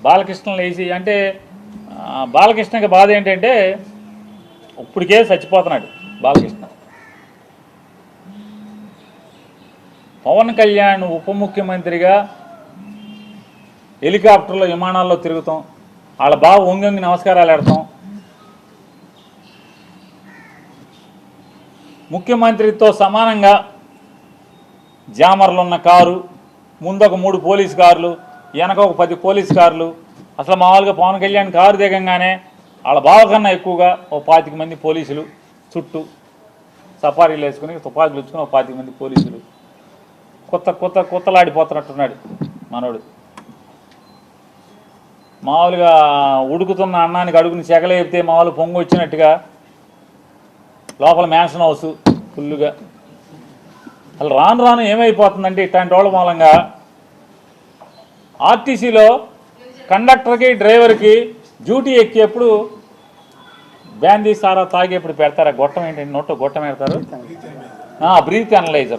బాలకృష్ణను వేసి అంటే బాలకృష్ణకి బాధ ఏంటంటే ఇప్పటికే చచ్చిపోతున్నాడు బాలకృష్ణ. పవన్ కళ్యాణ్ ఉప ముఖ్యమంత్రిగా హెలికాప్టర్లో విమానాల్లో తిరుగుతాం, వాళ్ళ బావ వంగి నమస్కారాలు పెడతాం, ముఖ్యమంత్రితో సమానంగా జామర్లు ఉన్న కారు, ముందొక 3 పోలీస్ కార్లు, వెనక ఒక 10 పోలీస్ కార్లు. అసలు మామూలుగా పవన్ కళ్యాణ్ కారు దిగంగానే వాళ్ళ బావ కన్నా ఎక్కువగా ఓ 25 మంది పోలీసులు చుట్టూ సఫారీలు వేసుకుని తుపాకులు వచ్చుకుని ఓ 25 మంది పోలీసులు. కొత్తలాడిపోతున్నట్టున్నాడు మనోడు. మామూలుగా ఉడుకుతున్న అన్నానికి అడుగుని చెగలేపితే మామూలు పొంగు వచ్చినట్టుగా లోపల మ్యాన్షన్ హౌస్ ఫుల్లుగా. అసలు రాను ఏమైపోతుందంటే ఇట్లాంటి వాళ్ళ మూలంగా ఆర్టీసీలో కండక్టర్కి డ్రైవర్కి డ్యూటీ ఎక్కేప్పుడు బ్యాందీ సారా తాగేప్పుడు పెడతారు. గొట్టం ఏంటంటే నోట్లో గొట్టం పెడతారు, బ్రీత్ అనలైజర్.